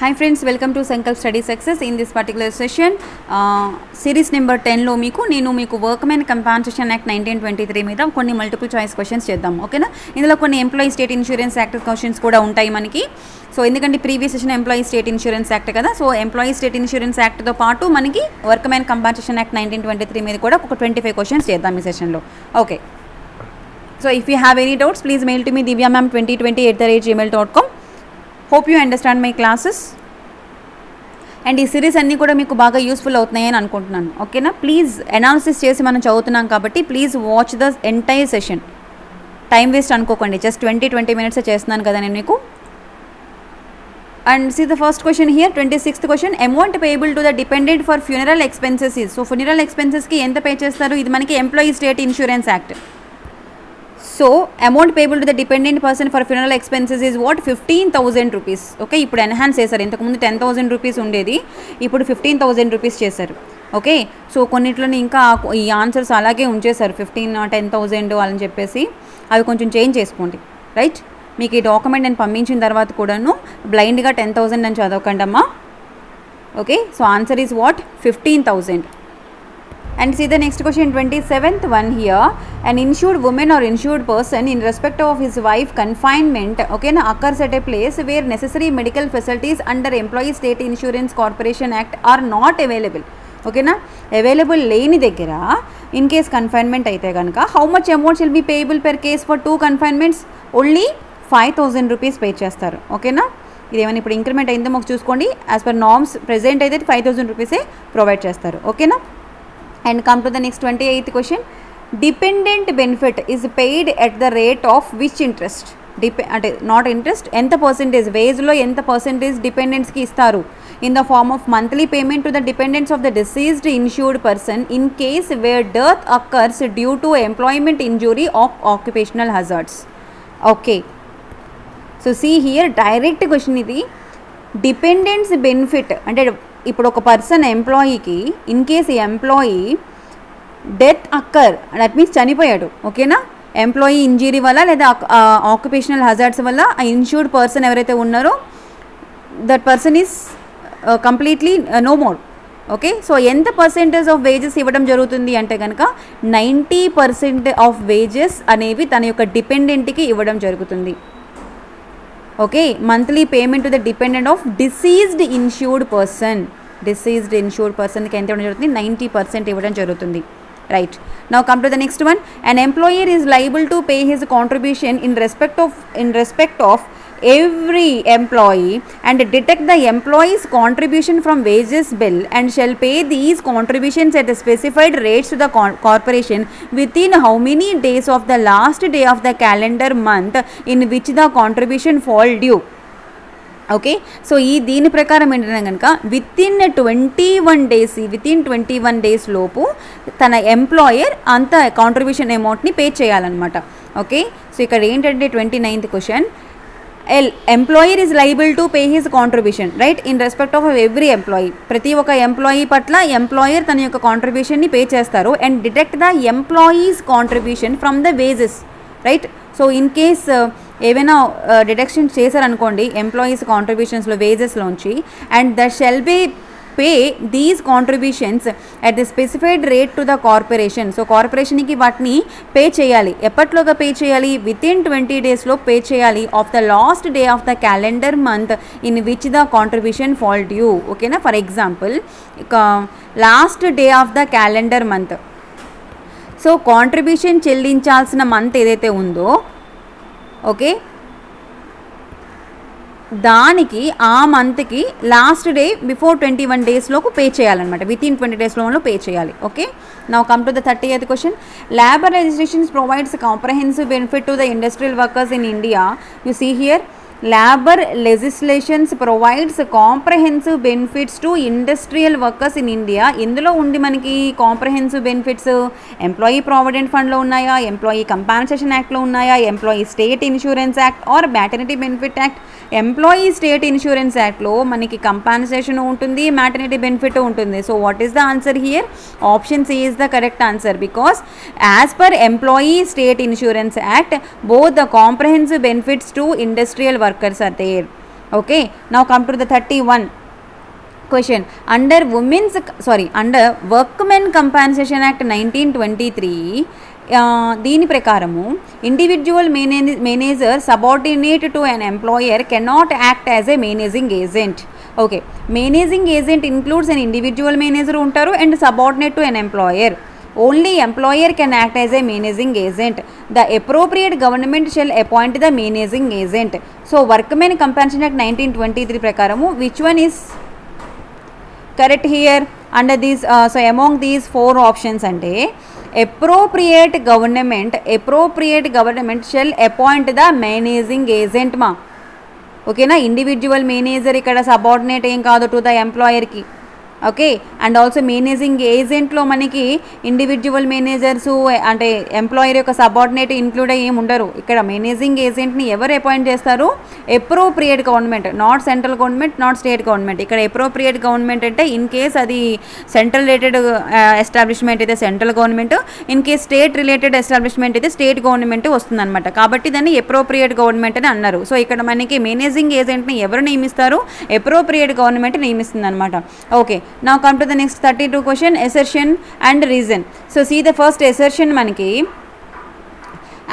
Hi friends, welcome to Sankalp Study Success. In this particular session, series number 10 లో నేను మీకు workmen compensation act 1923 మీద కొన్ని multiple choice questions చేద్దాం. ఓకేనా? ఇందులో కొన్ని employee state insurance act questions కూడా ఉంటాయి మనకి. సో ఎందుకంటే previous session employee state insurance act కదా, సో ఎంప్లాయీ స్టేట్ ఇన్సూరెన్స్ యాక్ట్తో పాటు మనకి వర్క్మెన్ కంపెన్సేషన్ యాక్ట్ 1923 మీద కూడా ఒక 25 క్వశ్చన్స్ చేద్దాం ఈ సెషన్లో. Okay, so if you have any doubts please mail to me divyamam2020@gmail.com. Hope you understand my classes and ఈ సిరీస్ అన్నీ కూడా మీకు బాగా యూస్ఫుల్ అవుతున్నాయని అనుకుంటున్నాను. ఓకేనా? ప్లీజ్ అనాలిసిస్ చేసి మనం చదువుతున్నాం కాబట్టి please watch the entire session. Time waste అనుకోకండి, జస్ట్ 20 minutes చేస్తున్నాను కదా నేను మీకు. And see the first question here, 26th question. Amount payable to the dependent for funeral expenses is. So funeral ఎక్స్పెన్సెస్కి ఎంత పే చేస్తారు? ఇది మనకి employee state insurance act. So amount payable to the dependent person for funeral expenses is what? 15,000 rupees. Okay, ఇప్పుడు enhance చేశారు. ఇంతకుముందు 10,000 rupees ఉండేది, ఇప్పుడు 15,000 రూపీస్ చేశారు. ఓకే, సో కొన్నిట్లోనే ఇంకా ఈ ఆన్సర్స్ అలాగే ఉంచేశారు, 15 10,000 అని చెప్పేసి. అవి కొంచెం చేంజ్ చేసుకోండి, రైట్? మీకు ఈ డాక్యుమెంట్ నేను పంపించిన తర్వాత కూడాను బ్లైండ్గా 10,000 అని చదవకండి అమ్మా. Okay, so answer is what? 15,000. And see the next question, 27th one here. An insured woman or insured person in respect of his wife confinement, okay, occurs at a place where necessary medical facilities under Employee State Insurance Corporation Act are not available. Okay na? Available లేని దగ్గర in case confinement అయితే కనుక how much amount shall be payable per case for 2 confinements? Only 5,000 rupees pay చేస్తారు. ఓకేనా? ఇదేమైనా ఇప్పుడు increment అయిందో మాకు చూసుకోండి. యాజ్ పర్ నార్మ్స్ ప్రెజెంట్ అయితే 5,000 రూపీసే ప్రొవైడ్ చేస్తారు. ఓకేనా? And come to the next 28th question. Dependent benefit is paid at the rate of which interest? అంటే నాట్ ఇంట్రెస్ట్, ఎంత పర్సెంటేజ్, వేజ్లో ఎంత పర్సెంటేజ్ డిపెండెంట్స్కి ఇస్తారు? In the form of monthly payment to the dependents of the deceased insured person in case where death occurs due to employment injury of occupational hazards. Okay, so see here direct question ఇది. Dependents benefit అంటే ఇప్పుడు ఒక person ఎంప్లాయీకి in case ఈ employee death occur, that means చనిపోయాడు. ఓకేనా? Employee injury వల్ల లేదా ఆక్యుపేషనల్ హజార్డ్స్ వల్ల ఆ ఇన్సూర్డ్ పర్సన్ ఎవరైతే ఉన్నారో that person is completely no more. Okay, so ఎంత పర్సెంటేజ్ ఆఫ్ వేజెస్ ఇవ్వడం జరుగుతుంది అంటే కనుక 90% ఆఫ్ వేజెస్ అనేవి తన యొక్క డిపెండెంట్కి ఇవ్వడం జరుగుతుంది. Okay, monthly payment to the dependent of deceased insured person. Deceased insured పర్సన్కి ఎంత ఇవ్వడం జరుగుతుంది? 90% ఇవ్వడం జరుగుతుంది. Right, now come to the next one. An employer is liable to pay his contribution in respect of every employee and deduct the employee's contribution from wages bill and shall pay these contributions at the specified rates to the corporation within how many days of the last day of the calendar month in which the contribution fall due. Okay, so ఈ దీని ప్రకారం ఏంటంటే కనుక within 21 days లోపు తన employer అంత contribution అమౌంట్ని pay చేయాలన్నమాట. ఓకే, సో ఇక్కడ ఏంటంటే 29th question. Employer is liable to pay his contribution, right, in respect of every employee. ప్రతి ఒక్క ఎంప్లాయీ పట్ల ఎంప్లాయర్ తన యొక్క కాంట్రిబ్యూషన్ని పే చేస్తారు. And deduct the employees contribution from the wages, right. So in case ఏవైనా డిడక్షన్ చేశారనుకోండి employees కాంట్రిబ్యూషన్స్లో వేజెస్లోంచి, and the shall be pay these contributions at the specified rate to the corporation. So కార్పొరేషన్కి వాటిని పే చేయాలి. ఎప్పట్లోగా pay చేయాలి? Within 20 daysలో పే చేయాలి of the last day of the calendar month in which the contribution fall due. ఓకేనా? For example last day of the calendar month, so contribution చెల్లించాల్సిన month ఏదైతే ఉందో, ఓకే, దానికి ఆ మంత్కి లాస్ట్ డే బిఫోర్ 21 daysలోకి పే చేయాలన్నమాట. వితిన్ 20 daysలో పే చేయాలి. Okay, now come to the 30th question. Labour registrations provides comprehensive benefit to the industrial workers in India. You see here, labour legislations provides comprehensive benefits to industrial workers in India. ఇందులో ఉంది మనకి comprehensive benefits employee provident ఫండ్లో ఉన్నాయా, employee compensation యాక్ట్లో ఉన్నాయా, employee state insurance act or maternity benefit act. Employee state insurance యాక్ట్లో మనకి compensation ఉంటుంది, మ్యాటర్నిటీ బెనిఫిట్ ఉంటుంది. So what is the answer here? Option C is the correct answer, because as per employee state insurance act both the comprehensive benefits to industrial workers are there. Okay, now come to the 31 question. Under Workmen Compensation Act 1923, దీని ప్రకారము individual manager subordinate to an employer cannot act as a managing agent. Okay, managing agent includes an individual manager ఉంటారు and subordinate to an employer. Only employer can act as a managing agent. The appropriate government shall appoint the managing agent. So Workmen Compensation Act 1923 ప్రకారము which one is correct here under these? So among these 4 options అంటే appropriate government shall appoint the managing agent మా. ఓకేనా, individual manager ఇక్కడ subordinate ఏం కాదు to the ఎంప్లాయర్కి. Okay, and also managing ఏజెంట్లో మనకి ఇండివిజువల్ మేనేజర్స్ అంటే ఎంప్లాయర్ యొక్క సబార్డినేట్ ఇంక్లూడ్ అయ్యి ఏమి ఉండరు. ఇక్కడ మేనేజింగ్ ఏజెంట్ని ఎవరు అపాయింట్ చేస్తారు? Appropriate government, not central government, not state government. ఇక్కడ అప్రోప్రియేట్ గవర్నమెంట్ అంటే ఇన్ కేస్ అది సెంట్రల్ రిలేటెడ్ ఎస్టాబ్లిష్మెంట్ అయితే central government, in case state related establishment అయితే స్టేట్ గవర్నమెంట్ వస్తుందన్నమాట. కాబట్టి దాన్ని అప్రోప్రియేట్ గవర్నమెంట్ అని అన్నారు. సో ఇక్కడ మనకి మేనేజింగ్ ఏజెంట్ని ఎవరు నియమిస్తారు? అప్రోప్రియేట్ గవర్నమెంట్ నియమిస్తుంది అనమాట. Okay, now come to the next 32 question, assertion and reason. So see the first assertion manaki,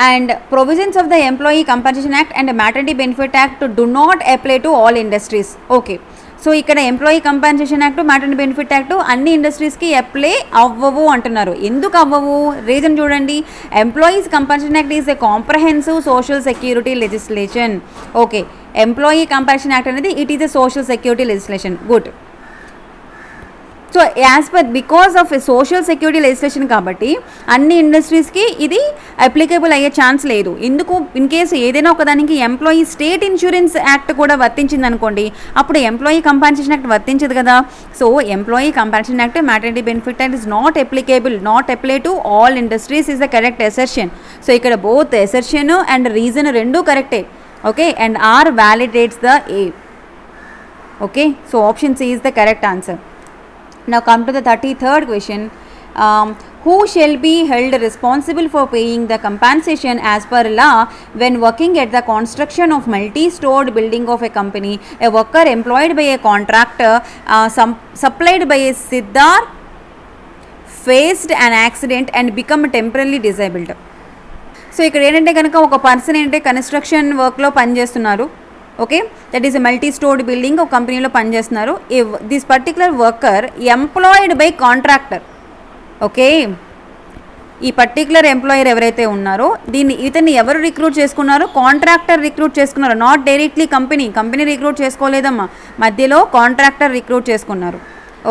and provisions of the Employee Compensation Act and Maternity Benefit Act do not apply to all industries. Okay, so ఇక్కడ employee compensation act, maternity benefit act అన్ని ఇండస్ట్రీస్కి apply అవ్వవు అంటున్నారు. ఎందుకు అవ్వవు? Reason చూడండి. Employees compensation act is a comprehensive social security legislation. Okay, employee compensation act అనేది it is a social security legislation. Good. So as per because of social security legislation కాబట్టి అన్ని ఇండస్ట్రీస్కి ఇది అప్లికేబుల్ అయ్యే ఛాన్స్ లేదు. ఎందుకు? In case ఏదైనా ఒకదానికి employee state insurance act కూడా వర్తించింది అనుకోండి, అప్పుడు ఎంప్లాయీ కంపెన్సేషన్ యాక్ట్ వర్తించదు కదా. So employee compensation act, maternity benefit act is not applicable, not apply to all industries is the correct assertion. సో ఇక్కడ బోత్ అసర్షన్ అండ్ రీజన్ రెండూ కరెక్టే. Okay, and R validates the A. Okay, so option C is the correct answer. Now come to the 33rd question. Who shall be held responsible for paying the compensation as per law when working at the construction of multi-stored building of a company? A worker employed by a contractor supplied by a Siddhar faced an accident and become temporarily disabled. So ఇక్కడ ఏంటంటే కనుక ఒక person ఏంటంటే construction వర్క్లో పనిచేస్తున్నారు. Okay, that is a multi stored building, ఒక కంపెనీలో పనిచేస్తున్నారు. This particular worker employed by contractor. Okay, ఈ పర్టికులర్ ఎంప్లాయర్ ఎవరైతే ఉన్నారో ఇతన్ని ఎవరు రిక్రూట్ చేసుకున్నారో? కాంట్రాక్టర్ రిక్రూట్ చేసుకున్నారు. నాట్ డైరెక్ట్లీ కంపెనీ రిక్రూట్ చేసుకోలేదమ్మా, మధ్యలో కాంట్రాక్టర్ రిక్రూట్ చేసుకున్నారు.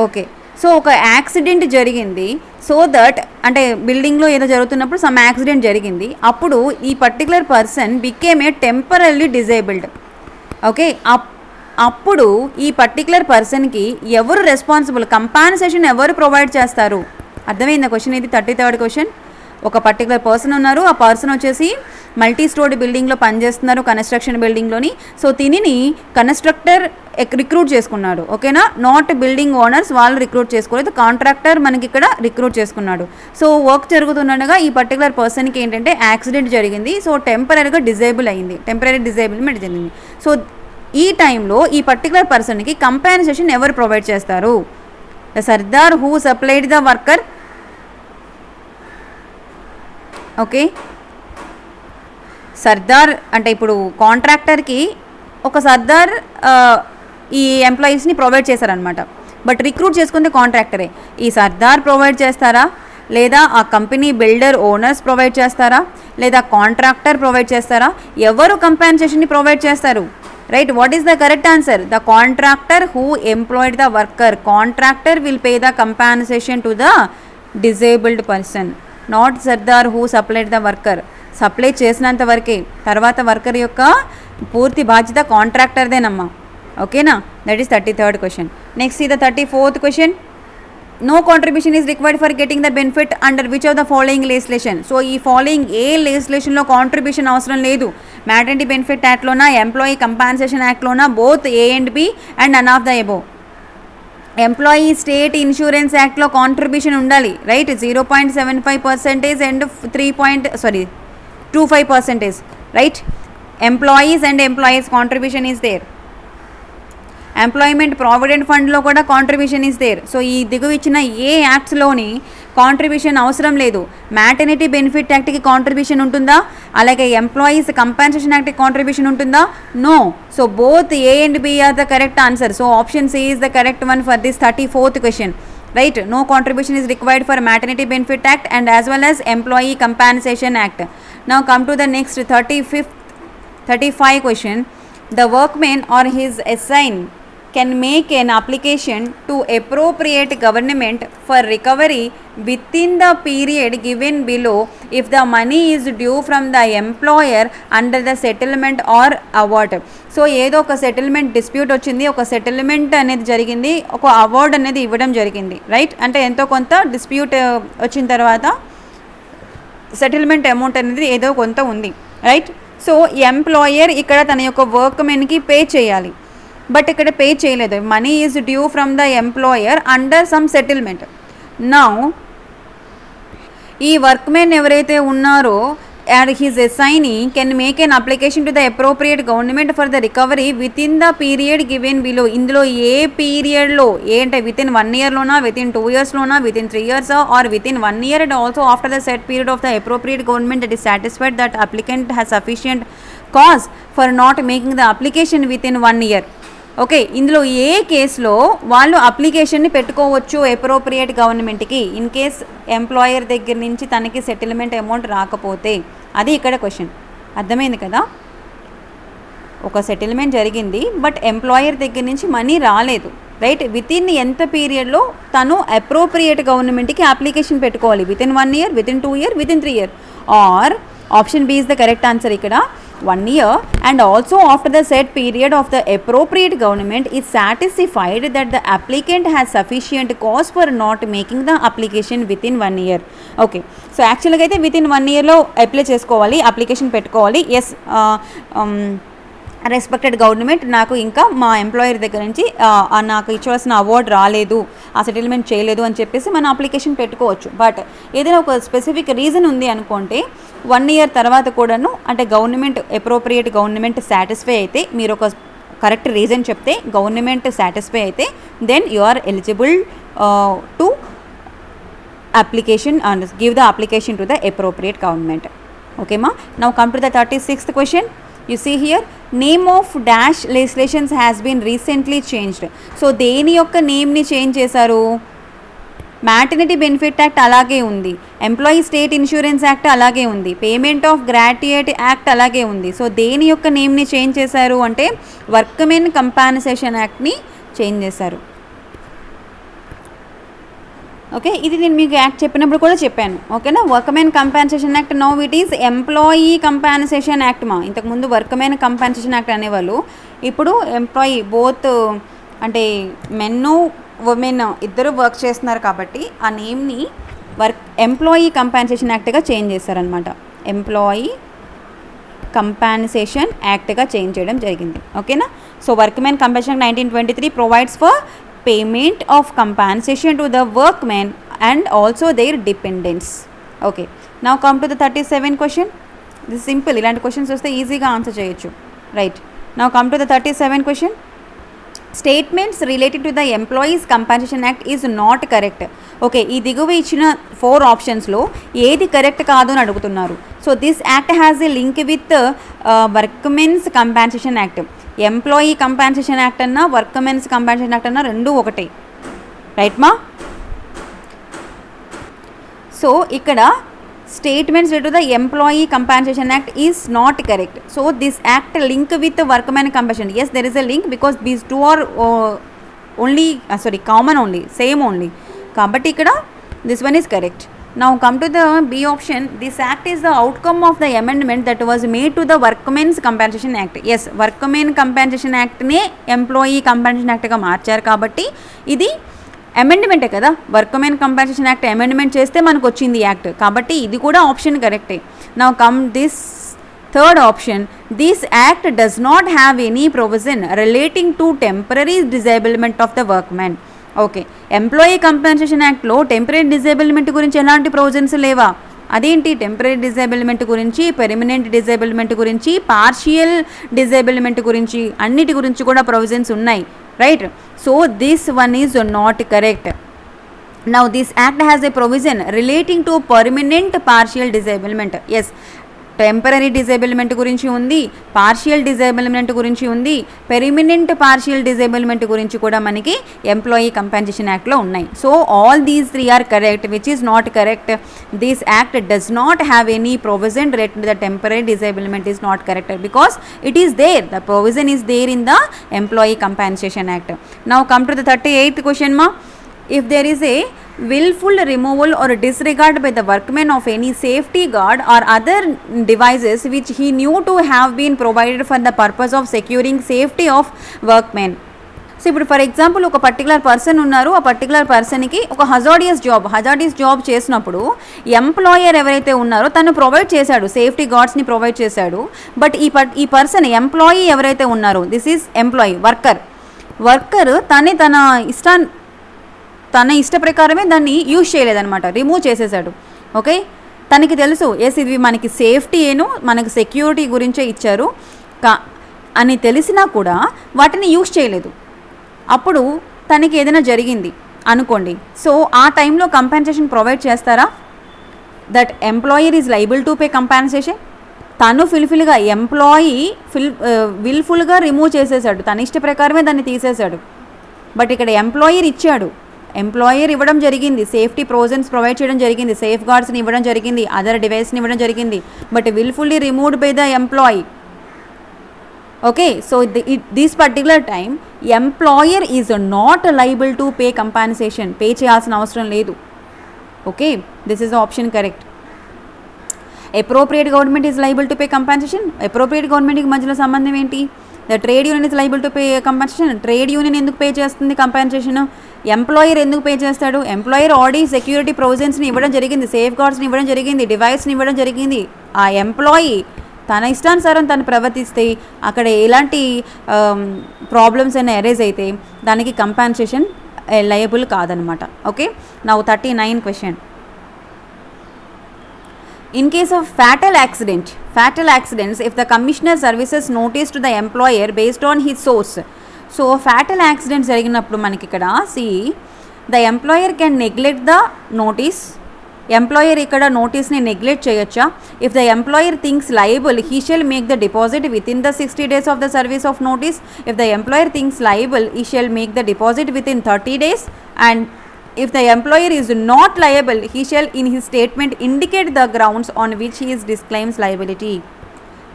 ఓకే, సో ఒక యాక్సిడెంట్ జరిగింది. సో దట్ అంటే బిల్డింగ్లో ఏదో జరుగుతున్నప్పుడు సమ్ యాక్సిడెంట్ జరిగింది. అప్పుడు ఈ particular person became a temporary disabled. Okay, అప్పుడు ఈ పర్టికులర్ పర్సన్కి ఎవరు రెస్పాన్సిబుల్? కంపెన్సేషన్ ఎవరు ప్రొవైడ్ చేస్తారు? అర్థమైందా క్వశ్చన్? ఇది 33rd క్వశ్చన్. ఒక పర్టికులర్ పర్సన్ ఉన్నారు, ఆ పర్సన్ వచ్చేసి మల్టీ స్టోర్డ్ బిల్డింగ్లో పనిచేస్తున్నారు, కన్స్ట్రక్షన్ బిల్డింగ్లోని. సో తినిని కన్స్ట్రక్టర్ రిక్రూట్ చేసుకున్నాడు. ఓకేనా, నాట్ బిల్డింగ్ ఓనర్స్ వాళ్ళు రిక్రూట్ చేసుకోలేదు, కాంట్రాక్టర్ మనకి ఇక్కడ రిక్రూట్ చేసుకున్నాడు. సో వర్క్ జరుగుతుండగా ఈ పర్టికులర్ పర్సన్కి ఏంటంటే యాక్సిడెంట్ జరిగింది. సో టెంపరీగా డిజేబుల్ అయింది, టెంపరీ డిజేబుల్మెంట్ జరిగింది. సో ఈ టైంలో ఈ పర్టికులర్ పర్సన్కి కంపెన్సేషన్ ఎవరు ప్రొవైడ్ చేస్తారు? The Sardar who supplied the worker. Okay, Sardar అంటే ఇప్పుడు కాంట్రాక్టర్కి ఒక సర్దార్ ఈ ఎంప్లాయీస్ని ప్రొవైడ్ చేశారనమాట. బట్ రిక్రూట్ చేసుకుంటే కాంట్రాక్టరే. ఈ సర్దార్ ప్రొవైడ్ చేస్తారా, లేదా ఆ కంపెనీ బిల్డర్ ఓనర్స్ ప్రొవైడ్ చేస్తారా, లేదా కాంట్రాక్టర్ ప్రొవైడ్ చేస్తారా? ఎవరు కంపెన్సేషన్ని ప్రొవైడ్ చేస్తారు? Right, what is the correct answer? The contractor who employed the worker. Contractor will pay the compensation to the disabled person, not sardar who supplied the worker. Supply చేసినంత వరకే, తర్వాత worker యొక్క పూర్తి బాధ్యత కాంట్రాక్టర్దేనమ్మా. ఓకేనా, that is 33rd question. Next ఈ the 34th question. No contribution is required for getting the benefit under which of the following legislation? So ఈ ఫాలోయింగ్ ఏ లెజిస్లేషన్లో కాంట్రిబ్యూషన్ అవసరం లేదు? మ్యాటర్నిటీ బెనిఫిట్ యాక్ట్లోనా, ఎంప్లాయీ కంపెన్సేషన్ యాక్ట్లోనా? Both A and B and none of the above. Employee state insurance యాక్ట్లో contribution ఉండాలి. Right, 0.75% and 25%. Right, employees and employees contribution is there. Employment provident ఫండ్లో కూడా కాంట్రిబ్యూషన్ ఇస్ దేర్. సో ఈ దిగువ ఇచ్చిన ఏ యాక్ట్స్లోని contribution అవసరం లేదు. మ్యాటర్నిటీ బెనిఫిట్ యాక్ట్కి కాంట్రిబ్యూషన్ ఉంటుందా, అలాగే ఎంప్లాయీస్ కంపెన్సేషన్ యాక్ట్కి కాంట్రిబ్యూషన్ ఉంటుందా? No. So both A and B are the correct answer. So option C is the correct one for this 34th question. Right, no contribution is required for maternity benefit act and as well as employee compensation act. Now come to the next 35 question. The workman or his assign can make an application to appropriate government for recovery within the period given below if the money is due from the employer under the settlement or award. So ఏదో ఒక settlement dispute వచ్చింది, ఒక settlement అనేది జరిగింది, ఒక award అనేది ఇవ్వడం జరిగింది. రైట్, అంటే ఎంతో కొంత డిస్ప్యూట్ వచ్చిన తర్వాత సెటిల్మెంట్ అమౌంట్ అనేది ఏదో కొంత ఉంది. రైట్, సో ఎంప్లాయర్ ఇక్కడ తన యొక్క వర్క్మెన్కి పే చేయాలి, బట్ ఇక్కడ పే చేయలేదు. Money is due from the employer under some settlement. Now ఈ వర్క్మెన్ ఎవరైతే ఉన్నారో and his assignee can make an application to the appropriate government for the recovery within the period given below. ఇందులో ఏ పీరియడ్లో, ఏంటంటే within 1 year లోనా, within 2 years లోనా, within 3 years or within 1 year and also after the set period of the appropriate government that is satisfied that applicant has sufficient cause for not making the application within 1 year. Okay, ఇందులో ఏ కేసులో వాళ్ళు అప్లికేషన్ని పెట్టుకోవచ్చు appropriate గవర్నమెంట్కి in case employer దగ్గర నుంచి తనకి settlement amount రాకపోతే? అది ఇక్కడ క్వశ్చన్. అర్థమైంది కదా, ఒక సెటిల్మెంట్ జరిగింది బట్ ఎంప్లాయర్ దగ్గర నుంచి మనీ రాలేదు. రైట్, వితిన్ ఎంత పీరియడ్లో తను అప్రోప్రియేట్ గవర్నమెంట్కి అప్లికేషన్ పెట్టుకోవాలి? Within 1 year, within 2 year, within 3 year. Or option B is the correct answer. ఇక్కడ 1 year and also after the said period of the appropriate government is satisfied that the applicant has sufficient cause for not making the application within 1 year. Okay, so యాక్చువల్గా అయితే within 1 yearలో apply చేసుకోవాలి, application పెట్టుకోవాలి. Yes, respected government నాకు ఇంకా మా employer దగ్గర నుంచి నాకు ఇచ్చాల్సిన అవార్డు రాలేదు, ఆ సెటిల్మెంట్ చేయలేదు అని చెప్పేసి మనం అప్లికేషన్ పెట్టుకోవచ్చు. బట్ ఏదైనా ఒక స్పెసిఫిక్ రీజన్ ఉంది అనుకుంటే 1 year తర్వాత కూడాను, అంటే గవర్నమెంట్ అప్రోప్రియేట్ గవర్నమెంట్ సాటిస్ఫై అయితే, మీరు ఒక కరెక్ట్ రీజన్ చెప్తే గవర్నమెంట్ సాటిస్ఫై అయితే then you are eligible to application and give the application to the appropriate government. ఓకేమా, now come to the 36th question. You see here, name of dash legislations has been recently changed. So దేని యొక్క నేమ్ని change చేశారు? Maternity benefit act అలాగే ఉంది, employee state insurance act అలాగే ఉంది, payment of గ్రాట్యుయేట్ act అలాగే ఉంది. సో దేని యొక్క నేమ్ని చేంజ్ చేశారు అంటే వర్క్మెన్ కంపెన్సేషన్ యాక్ట్ని చేంజ్ చేశారు. ఓకే, ఇది నేను మీకు యాక్ట్ చెప్పినప్పుడు కూడా చెప్పాను. ఓకేనా, workmen compensation act now it is employee compensation act. ఇంతకుముందు వర్క్మెన్ కంపెన్సేషన్ యాక్ట్ అనేవాళ్ళు, ఇప్పుడు ఎంప్లాయీ బోత్, అంటే మెన్ ఉమెన్ ఇద్దరు వర్క్ చేస్తున్నారు కాబట్టి ఆ నేమ్ని ఎంప్లాయీ కంపెన్సేషన్ యాక్ట్గా చేంజ్ చేస్తారనమాట. ఎంప్లాయీ కంపెన్సేషన్ యాక్ట్గా చేంజ్ చేయడం జరిగింది. ఓకేనా, so workmen compensation 1923 provides for payment of compensation to the workmen and also there dependents. Okay, now come to the 37 question. This simple, ఇలాంటి questions వస్తే ఈజీగా ఆన్సర్ చేయొచ్చు. Right, now come to the 37 question. Statements related to the employees compensation act is not correct. Okay, ఈ దిగువ ఇచ్చిన 4 ఆప్షన్స్లో ఏది correct కాదు అని అడుగుతున్నారు. So this act has a link with workmen's compensation act. Employee compensation act అన్నా workmen's compensation act అన్నా రెండు ఒకటే. రైట్ మా, సో ఇక్కడ statements related to the employee compensation act is not correct. So this act link with the workman compensation, yes there is a link because these two are only common only, same only, kabatti ikkada this one is correct. Now come to the B option. This act is the outcome of the amendment that was made to the workmen's compensation act. Yes, workmen compensation act ne employee compensation act ga marcharu kabatti idi అమెండ్మెంటే కదా. Workmen compensation act amendment చేస్తే మనకు వచ్చింది act, కాబట్టి ఇది కూడా option కరెక్టే. Now come this third option. This act does not have any provision relating to temporary disablement of the workmen. Okay, employee compensation యాక్ట్లో temporary disablement గురించి ఎలాంటి ప్రొవిజన్స్ లేవా? అదేంటి, టెంపరీ డిజేబుల్మెంట్ గురించి, పెర్మనెంట్ డిజేబుల్మెంట్ గురించి, పార్షియల్ డిజేబుల్మెంట్ గురించి, అన్నిటి గురించి కూడా ప్రొవిజన్స్ ఉన్నాయి. right? So this one is not correct. Now this act has a provision relating to permanent partial disablement. Yes, temporary disablement గురించి ఉంది, పార్షియల్ డిజేబుల్మెంట్ గురించి ఉంది, పెర్మనెంట్ పార్షియల్ డిజేబుల్మెంట్ గురించి కూడా మనకి ఎంప్లాయీ కంపెన్సేషన్ యాక్ట్లో ఉన్నాయి. So all these three are correct. Which is not correct? This act does not have any provision related to the temporary disablement is not correct because it is there, the provision is there in the employee compensation act. Now come to the 38th question మా. If there is a willful removal or disregard by the workman of any safety guard or other devices which he knew to have been provided for the purpose of securing safety of workmen. So ఇప్పుడు for example ఒక particular person ఉన్నారు, ఆ particular పర్సన్కి ఒక hazardous job చేసినప్పుడు employer ఎవరైతే ఉన్నారో తను ప్రొవైడ్ చేశాడు, సేఫ్టీ గార్డ్స్ని ప్రొవైడ్ చేశాడు. బట్ ఈ పర్సన్ ఎంప్లాయీ ఎవరైతే ఉన్నారో, దిస్ ఈజ్ ఎంప్లాయీ, వర్కర్ తన ఇష్ట ప్రకారమే దాన్ని యూజ్ చేయలేదన్నమాట, రిమూవ్ చేసేసాడు. ఓకే, తనకి తెలుసు ఎస్ ఇది మనకి సేఫ్టీ మనకి సెక్యూరిటీ గురించే ఇచ్చారు అని తెలిసినా కూడా వాటిని యూజ్ చేయలేదు. అప్పుడు తనకి ఏదైనా జరిగింది అనుకోండి, సో ఆ టైంలో కంపెన్సేషన్ ప్రొవైడ్ చేస్తారా? That employer is liable to pay compensation. తను విల్ఫుల్గా రిమూవ్ చేసేసాడు, తన ఇష్ట ప్రకారమే దాన్ని తీసేశాడు. బట్ ఇక్కడ ఎంప్లాయర్ ఇవ్వడం జరిగింది, సేఫ్టీ ప్రొవిజన్స్ ప్రొవైడ్ చేయడం జరిగింది, సేఫ్ గార్డ్స్ని ఇవ్వడం జరిగింది, అదర్ డివైస్ని ఇవ్వడం జరిగింది, but wilfully removed by the employee. Okay, so this particular time employer is not liable to pay compensation, pay చేయాల్సిన అవసరం లేదు. Okay, this is option correct. Appropriate government is liable to pay compensation. Appropriate గవర్నమెంట్కి మధ్యలో సంబంధం ఏంటి? The trade union is liable to pay compensation. Trade union ఎందుకు pay చేస్తుంది compensation? Employer ఎందుకు పే చేస్తాడు? ఎంప్లాయర్ ఆల్రెడీ సెక్యూరిటీ ప్రొవిజన్స్ని ఇవ్వడం జరిగింది, సేఫ్ గార్డ్స్ని ఇవ్వడం జరిగింది, డివైస్ని ఇవ్వడం జరిగింది. ఆ ఎంప్లాయీ తన ఇష్టానుసారం తను ప్రవర్తిస్తే అక్కడ ఎలాంటి ప్రాబ్లమ్స్ అయినా అరైజ్ అయితే దానికి కంపెన్సేషన్ లయబుల్ కాదనమాట. Okay, now 39 question. In case of fatal accidents, if the commissioner services notice to the employer based on his source. So fatal accidents జరిగినప్పుడు మనకి ఇక్కడ the employer can neglect the notice. Employer ఇక్కడ నోటీస్ని neglect చేయొచ్చా? If the employer thinks liable he shall make the deposit with in the 60 days of the service of notice. If the employer thinks liable he shall make the deposit within 30 days. And if the employer is not liable, he shall in his statement indicate the grounds on which he disclaims liability.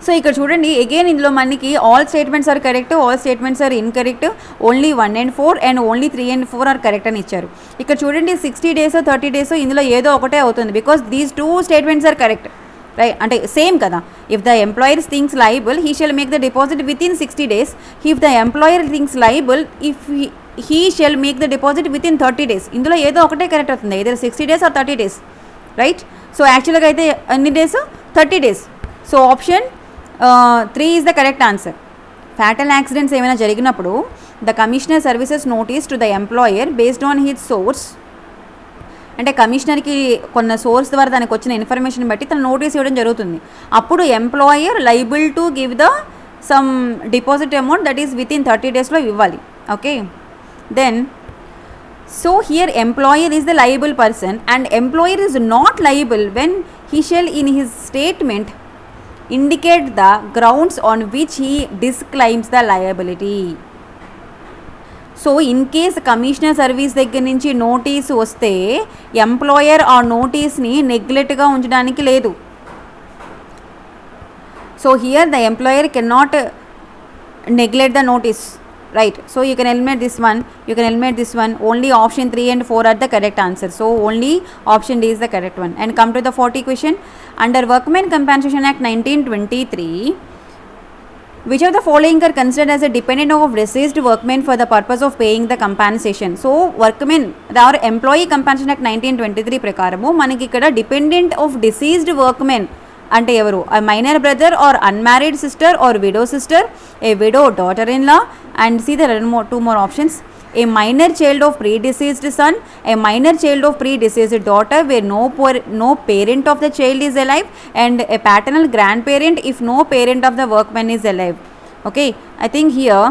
So ఇక్కడ చూడండి, again ఇందులో మనకి all statements are correct, all statements are incorrect, only 1 and 4 and only 3 and 4 are correct అని ఇచ్చారు. ఇక్కడ చూడండి 60 days 30 days ఇందులో ఏదో ఒకటే అవుతుంది because these 2 statements are correct, right? అంటే సేమ్ కదా. If the employer thinks liable he shall make the deposit within 60 days. If the employer thinks liable if he shall make the deposit within 30 days. ఇందులో ఏదో ఒకటే correct అవుతుంది, either 60 days or 30 days, right? So యాక్చువల్గా అయితే ఎన్ని days? 30 days. So option 3 is the correct answer. Fatal accidents ఏమైనా జరిగినప్పుడు the commissioner services notice to the employer based on his source. అంటే కమిషనర్కి కొన్న సోర్స్ ద్వారా దానికి వచ్చిన ఇన్ఫర్మేషన్ బట్టి తను నోటీస్ ఇవ్వడం జరుగుతుంది. అప్పుడు employer liable to give the sum deposit amount that is with in 30 daysలో ఇవ్వాలి. Okay, then so here employer is the liable person and employer is not liable when he shall in his statement indicate the grounds on which he disclaims the liability. So in case commissioner service దగ్గర నుంచి notice వస్తే employer ఆ నోటీస్ని నెగ్లెక్ట్గా ఉంచడానికి లేదు. So here the employer can not neglect the notice, right? So you can eliminate this one, only option 3 and 4 are the correct answer. So only option D is the correct one. And come to the 40 question. Under Workmen Compensation Act 1923, which of the following are considered as a dependent of deceased workmen for the purpose of paying the compensation? So workmen or employee compensation act 1923 ప్రకారము మనకి ఇక్కడ dependent of deceased workmen అంటే ఎవరు? a minor brother or unmarried sister or widow sister, a widow daughter-in-law, and see there are two more options. A minor child of predeceased son, a minor child of predeceased daughter where no parent of the child is alive, and a paternal grandparent if no parent of the workman is alive. Okay, I think here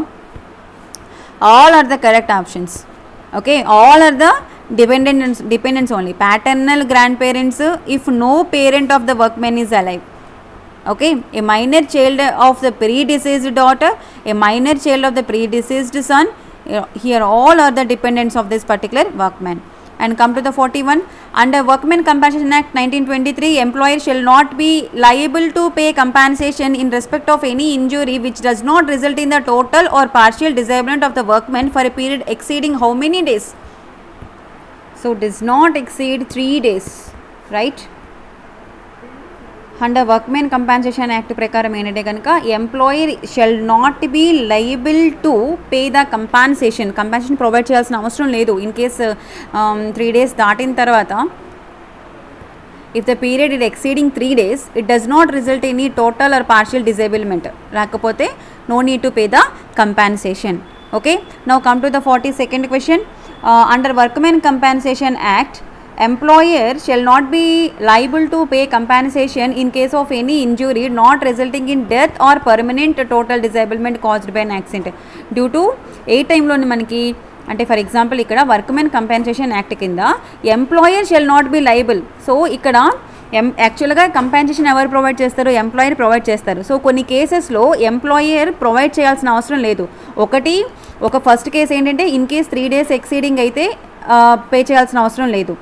All are the correct options. Okay, all are the dependents only. Paternal grandparents if no parent of the workman is alive. Okay, a minor child of the predeceased daughter, a minor child of the predeceased son, here all are the dependents of this particular workman. And come to the 41, under Workmen Compensation Act 1923, employer shall not be liable to pay compensation in respect of any injury which does not result in the total or partial disablement of the workman for a period exceeding how many days? So does not exceed 3 days, right? Under Workmen Compensation Act ప్రకారం ఏంటంటే కనుక employer shall not be liable to pay the compensation provide చేయాల్సిన అవసరం లేదు. In case 3 days దాటిన తర్వాత if the period it exceeding 3 days it does not result any total or partial disablement, లేకపోతే no need to pay the compensation. Okay, now come to the 42nd question. Under workmen compensation act employer shall not be liable to pay compensation in case of any injury not resulting in death or permanent total disablement caused by an accident due to ఏ టైంలోని మనకి అంటే for example ఇక్కడ workmen compensation act కింద employer shall not be liable. So ఇక్కడ యాక్చువల్గా compensation ఎవరు provide చేస్తారు? Employer provide చేస్తారు. సో కొన్ని కేసెస్లో ఎంప్లాయర్ ప్రొవైడ్ చేయాల్సిన అవసరం లేదు. ఒక ఫస్ట్ కేసు ఏంటంటే ఇన్ కేస్ 3 days ఎక్సీడింగ్ అయితే పే చేయాల్సిన అవసరం లేదు.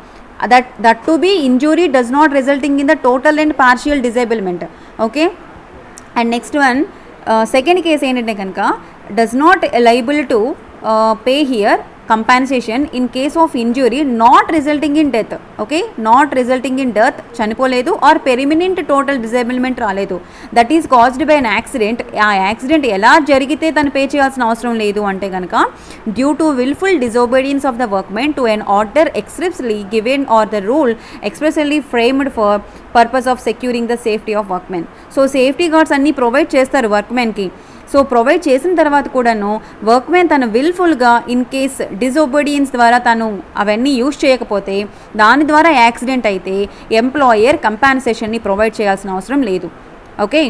that to be injury does not resulting in the total and partial disablement. Okay, and next one second case ఏంటంటే కనుక does not liable to pay here compensation in case of injury not resulting in death. Okay, not resulting in death, చనిపోలేదు, or permanent total disablement రాలేదు, that is caused by an accident. ఆ accident ఎలా జరిగితే తను pay చేయాల్సిన అవసరం లేదు అంటే కనుక due to wilful disobedience of the workmen to an order expressly given or the rule expressly framed for purpose of securing the safety of workmen. So safety guards అన్నీ ప్రొవైడ్ చేస్తారు వర్క్మెన్కి. సో ప్రొవైడ్ చేసిన తర్వాత కూడాను workmen తను విల్ఫుల్గా in case disobedience ద్వారా తను అవన్నీ యూజ్ చేయకపోతే దాని ద్వారా యాక్సిడెంట్ అయితే ఎంప్లాయర్ కంపెన్సేషన్ని ప్రొవైడ్ చేయాల్సిన అవసరం లేదు. Okay,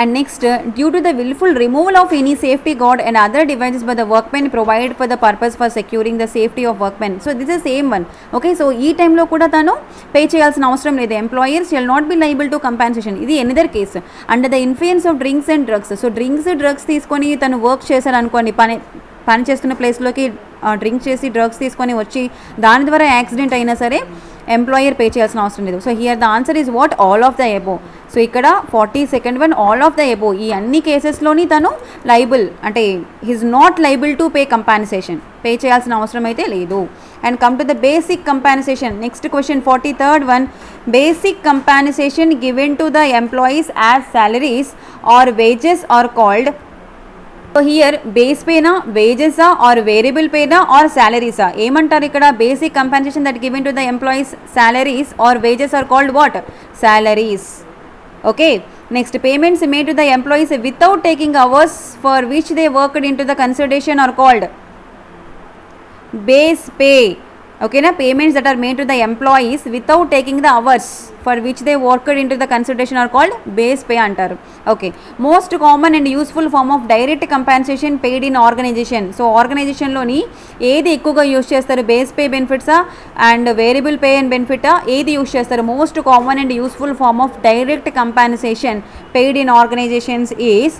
and next due to the willful removal of any safety guard and other devices by the workmen provided for the purpose for securing the safety of workmen. So this is same one. Okay, so ee time lo kuda tanu pay cheyalsina avasaram ledu. Employers shall not be liable to compensation. Idi another case under the influence of drinks and drugs. So drugs తీసుకొని తను work చేశారు అనుకోండి, పని చేస్తున్న ప్లేస్లోకి drink చేసి drugs తీసుకొని వచ్చి దాని ద్వారా యాక్సిడెంట్ అయినా సరే ఎంప్లాయర్ పే చేయాల్సిన అవసరం లేదు. So here the answer is what? All of the above. So ఇక్కడ 42nd one all of the above. ఈ అన్ని కేసెస్లోని తను లైబుల్ అంటే he's not liable to pay compensation, pay చేయాల్సిన అవసరం అయితే లేదు. And come to the basic compensation. Next question 43rd one. Basic compensation given to the employees as salaries or wages are called. So here base పేనా, వేజెసా, or variable పేనా, are సాలరీసా? ఏమంటారు ఇక్కడ? Basic compensation that given to the employees salaries or wages are called what? Salaries. Okay, next payments made to the employees without taking hours for which they worked into the consideration are called base pay. ఓకేనా, payments that are made to the employees without taking the hours for which they worked into the consideration are called base pay అంటారు. Okay, most common and useful form of direct compensation paid in organisation. So ఆర్గనైజేషన్లోని ఏది ఎక్కువగా use చేస్తారు? Base pay బెనిఫిట్సా and variable pay and బెనిఫిటా? ఏది use చేస్తారు? Most common and useful form of direct compensation paid in organisations is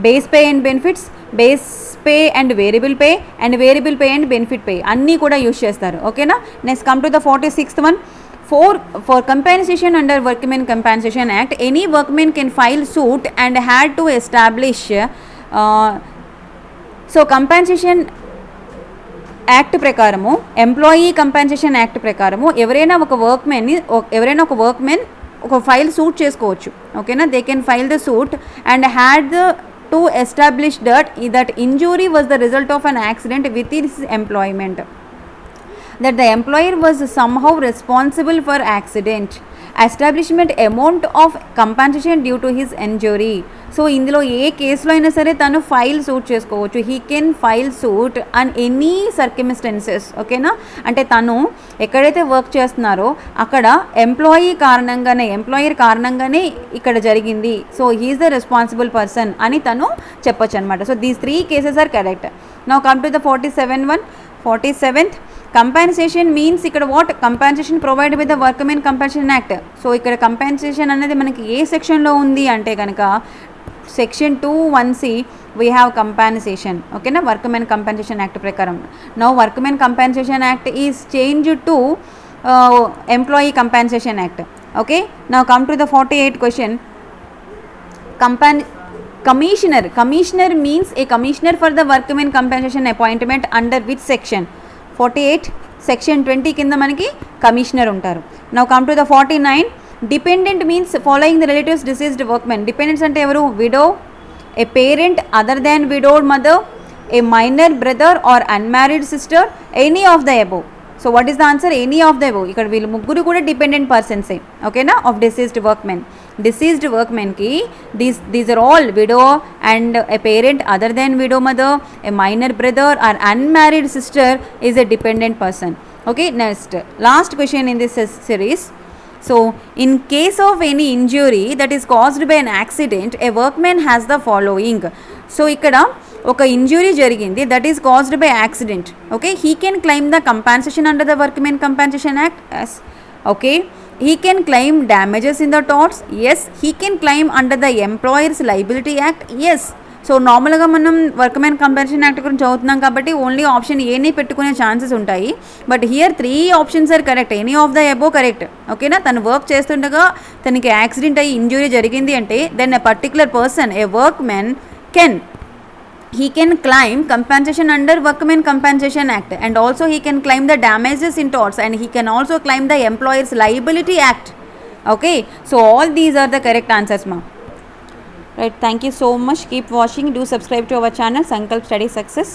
base pay and benefits, base pay and variable pay, and variable pay and benefit pay అన్నీ కూడా use చేస్తారు. ఓకేనా, next come to the 46th one. For compensation under Workmen Compensation Act, any workman can file suit and had to establish so compensation act ప్రకారము, employee compensation act ప్రకారము ఎవరైనా ఒక workmen ఒక file suit చేసుకోవచ్చు. ఓకేనా, they can file the suit and had to establish that injury was the result of an accident within his employment, that the employer was somehow responsible for accident establishment amount of compensation due to his injury. So ఇందులో ఏ కేసులో అయినా సరే తను file suit చేసుకోవచ్చు. He can file suit and any circumstances. ఓకేనా, అంటే తను ఎక్కడైతే వర్క్ చేస్తున్నారో అక్కడ ఎంప్లాయర్ కారణంగానే ఇక్కడ జరిగింది, so he is the responsible person అని తను చెప్పొచ్చు అనమాట. So these 3 cases are correct. Now come to the 47th. Compensation means ఇక్కడ what? Compensation provide with the workmen compensation act. So ఇక్కడ కంపెన్సేషన్ అనేది మనకి ఏ సెక్షన్లో ఉంది అంటే కనుక section 2(1)(c) we have compensation. ఓకేనా, వర్క్మెన్ కంపెన్సేషన్ యాక్ట్ ప్రకారం. Now workmen compensation act is change to employee compensation act. Okay, now come to the 48th question. Commissioner means a commissioner for the workmen compensation appointment under which section? 48 section 20 కింద మనకి commissioner ఉంటారు. Now come to the 49. Dependent means following the relatives deceased workmen. Dependents అంటే ఎవరు? Widow, a parent other than widowed mother, a minor brother or unmarried sister, any of the above. So what is the answer? Any of the above. ఇక్కడ వీళ్ళు ముగ్గురు కూడా dependent పర్సన్సే. ఓకేనా, of deceased workmen. Deceased వర్క్మెన్కి these are all widow and a parent other than widow mother, a minor brother or unmarried sister is a dependent person. Okay, next last question in this series. So, in case of any injury that is caused by an accident, a workman has the following. So, ikkada oka injury jarigindi that is caused by accident. Okay, he can claim the compensation under the Workmen Compensation Act. Yes. Okay, he can claim damages in the torts. Yes. He can claim under the Employers Liability Act. Yes. So నార్మల్గా మనం workmen compensation act గురించి చదువుతున్నాం కాబట్టి only option ఏని పెట్టుకునే chances ఉంటాయి. But here 3 options are correct. Any of the above correct. ఓకేనా, తను వర్క్ చేస్తుండగా తనకి యాక్సిడెంట్ అయ్యి ఇంజురీ జరిగింది అంటే then a particular person, a workmen he can claim compensation under Workmen Compensation Act, and also he can claim the damages in torts, and he can also claim the Employers Liability Act. Okay, so all these are the correct answers, ma. Right, thank you so much. Keep watching. Do subscribe to our channel Sankalp Study Success.